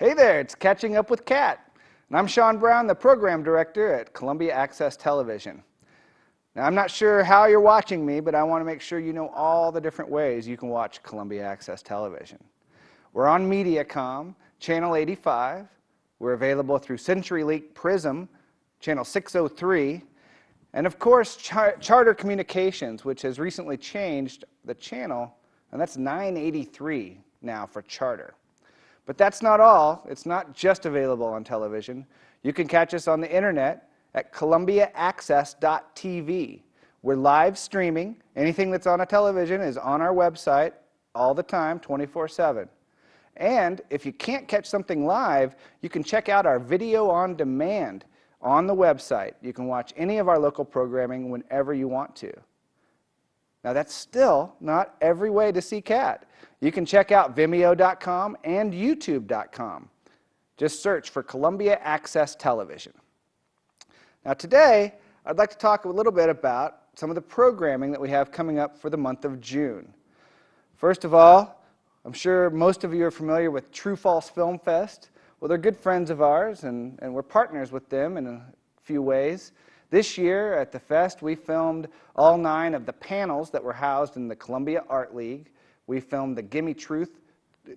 Hey there, it's Catching Up with Cat, and I'm Sean Brown, the Program Director at Columbia Access Television. Now, I'm not sure how you're watching me, but I want to make sure you know all the different ways you can watch Columbia Access Television. We're on Mediacom, Channel 85. We're available through CenturyLink Prism, Channel 603, and of course, Charter Communications, which has recently changed the channel, and that's 983 now for Charter. But that's not all. It's not just available on television. You can catch us on the internet at columbiaaccess.tv. We're live streaming. Anything that's on a television is on our website all the time, 24/7. And if you can't catch something live, you can check out our video on demand on the website. You can watch any of our local programming whenever you want to. Now, that's still not every way to see Cat. You can check out Vimeo.com and YouTube.com. Just search for Columbia Access Television. Now, today, I'd like to talk a little bit about some of the programming that we have coming up for the month of June. First of all, I'm sure most of you are familiar with True False Film Fest. Well, they're good friends of ours, and we're partners with them in a few ways. This year at the Fest, we filmed all 9 of the panels that were housed in the Columbia Art League. We filmed the Gimme Truth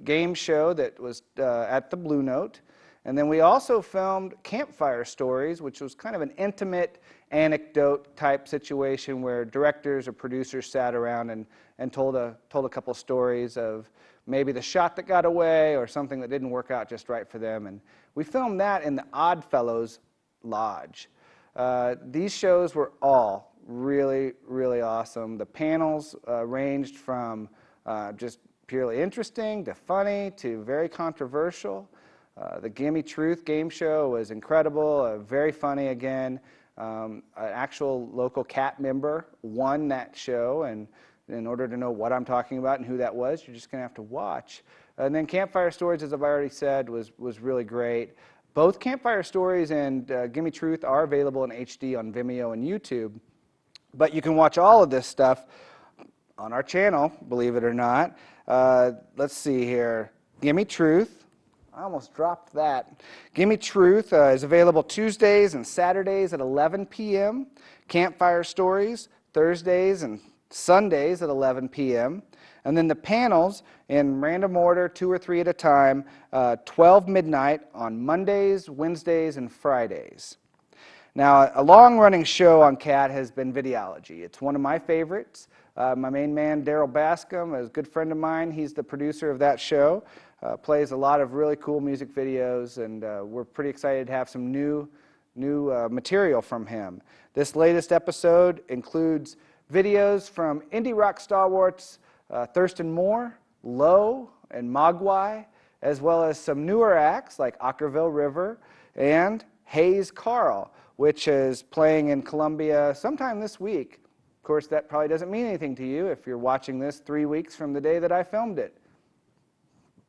game show that was at the Blue Note. And then we also filmed Campfire Stories, which was kind of an intimate anecdote type situation where directors or producers sat around and told a couple stories of maybe the shot that got away or something that didn't work out just right for them. And we filmed that in the Oddfellows Lodge. These shows were all really, really awesome. The panels ranged from just purely interesting to funny to very controversial. The Gimme Truth game show was incredible, very funny again. An actual local Cat member won that show, and in order to know what I'm talking about and who that was, you're just going to have to watch. And then Campfire Stories, as I've already said, was really great. Both Campfire Stories and Gimme Truth are available in HD on Vimeo and YouTube, but you can watch all of this stuff on our channel, believe it or not. Let's see here. Gimme Truth. I almost dropped that. Gimme Truth is available Tuesdays and Saturdays at 11 p.m. Campfire Stories, Thursdays and Sundays at 11 p.m. And then the panels, in random order, 2 or 3 at a time, 12 midnight on Mondays, Wednesdays, and Fridays. Now, a long-running show on Cat has been Videology. It's one of my favorites. My main man, Daryl Bascom, is a good friend of mine. He's the producer of that show, plays a lot of really cool music videos, and we're pretty excited to have some new material from him. This latest episode includes videos from indie rock stalwarts Thurston Moore, Low, and Mogwai, as well as some newer acts like Ockerville River and Hayes Carl, which is playing in Columbia sometime this week. Of course, that probably doesn't mean anything to you if you're watching this 3 weeks from the day that I filmed it.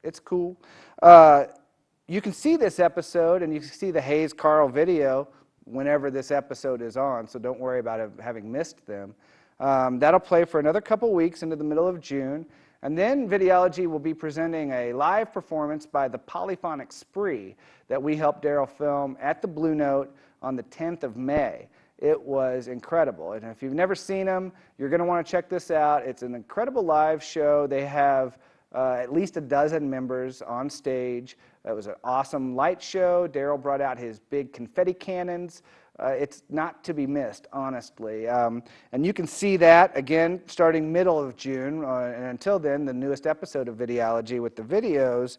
It's cool. You can see this episode and you can see the Hayes Carl video whenever this episode is on, so don't worry about having missed them. That'll play for another couple weeks into the middle of June, and then Videology will be presenting a live performance by the Polyphonic Spree that we helped Daryl film at the Blue Note on the 10th of May. It was incredible, and if you've never seen them, you're going to want to check this out. It's an incredible live show. They have at least a dozen members on stage. It was an awesome light show. Daryl brought out his big confetti cannons. It's not to be missed, honestly. And you can see that, again, starting middle of June. And until then, the newest episode of Videology with the videos.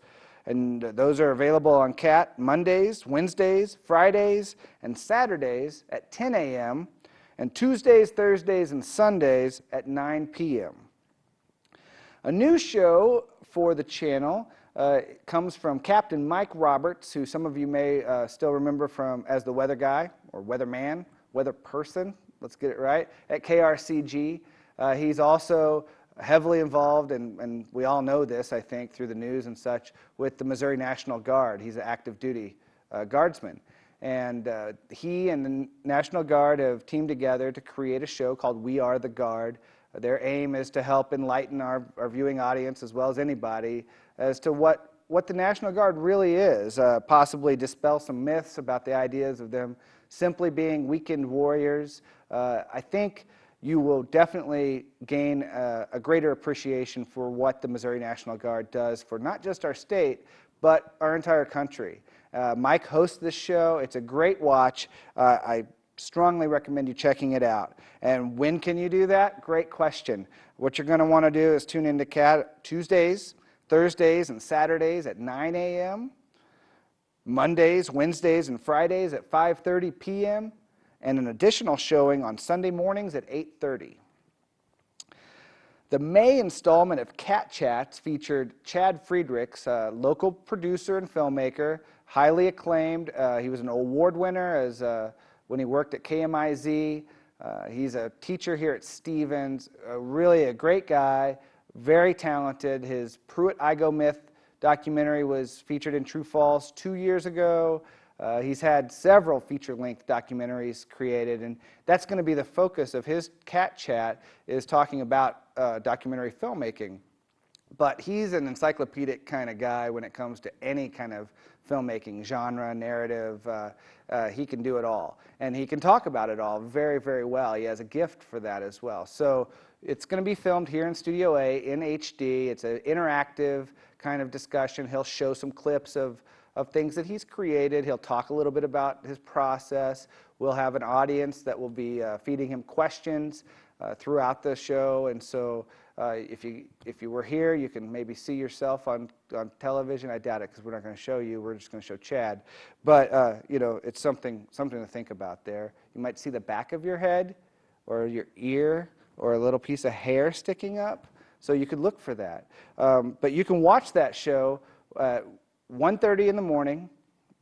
And those are available on Cat Mondays, Wednesdays, Fridays, and Saturdays at 10 a.m. and Tuesdays, Thursdays, and Sundays at 9 p.m. A new show for the channel comes from Captain Mike Roberts, who some of you may still remember from as the weather guy, or weatherman, weather person, let's get it right, at KRCG. He's also heavily involved, and we all know this, I think, through the news and such, with the Missouri National Guard. He's an active duty guardsman. And he and the National Guard have teamed together to create a show called We Are the Guard. Their aim is to help enlighten our viewing audience, as well as anybody, as to what what the National Guard really is, possibly dispel some myths about the ideas of them simply being weekend warriors. I think you will definitely gain a greater appreciation for what the Missouri National Guard does for not just our state, but our entire country. Mike hosts this show. It's a great watch. I strongly recommend you checking it out. And when can you do that? Great question. What you're going to want to do is tune into Tuesdays, Thursdays, and Saturdays at 9 a.m., Mondays, Wednesdays, and Fridays at 5:30 p.m., and an additional showing on Sunday mornings at 8:30. The May installment of Cat Chats featured Chad Friedrichs, a local producer and filmmaker, highly acclaimed. He was an award winner when he worked at KMIZ. He's a teacher here at Stevens, really a great guy, very talented. His Pruitt-Igoe myth documentary was featured in True False 2 years ago. He's had several feature-length documentaries created, and that's going to be the focus of his Cat Chat, is talking about documentary filmmaking. But he's an encyclopedic kind of guy when it comes to any kind of filmmaking, genre, narrative. He can do it all. And he can talk about it all very, very well. He has a gift for that as well. So it's going to be filmed here in Studio A in HD. It's an interactive kind of discussion. He'll show some clips of things that he's created. He'll talk a little bit about his process. We'll have an audience that will be feeding him questions throughout the show. And so if you were here, you can maybe see yourself on television. I doubt it, because we're not going to show you. We're just going to show Chad. But you know, it's something to think about there. You might see the back of your head, or your ear, or a little piece of hair sticking up. So you could look for that. But you can watch that show at 1:30 in the morning.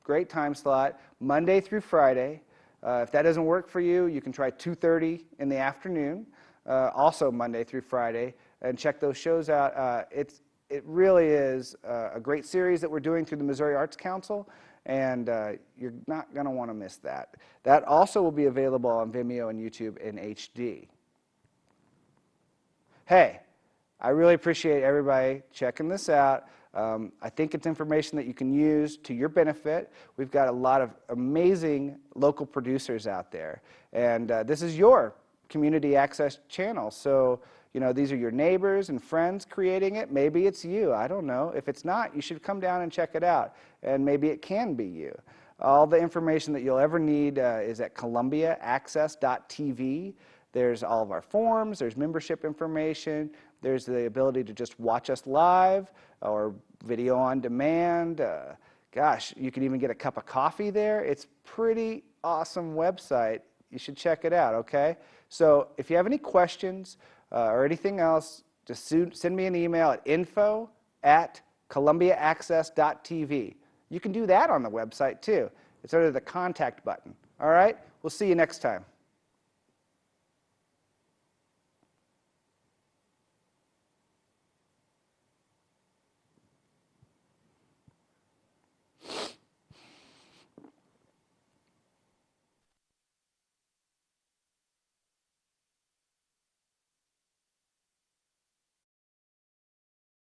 Great time slot, Monday through Friday. If that doesn't work for you, you can try 2:30 in the afternoon, also Monday through Friday, and check those shows out. It really is a great series that we're doing through the Missouri Arts Council, and you're not going to want to miss that. That also will be available on Vimeo and YouTube in HD. Hey, I really appreciate everybody checking this out. I think it's information that you can use to your benefit. We've got a lot of amazing local producers out there, and this is your community access channel. So, you know, these are your neighbors and friends creating it. Maybe it's you. I don't know. If it's not, you should come down and check it out, and maybe it can be you. All the information that you'll ever need is at columbiaaccess.tv. There's all of our forms, there's membership information, there's the ability to just watch us live or video on demand. Gosh, you can even get a cup of coffee there. It's a pretty awesome website. You should check it out, okay? So if you have any questions or anything else, just send me an email at info@columbiaaccess.tv. You can do that on the website too. It's under the contact button. All right? We'll see you next time.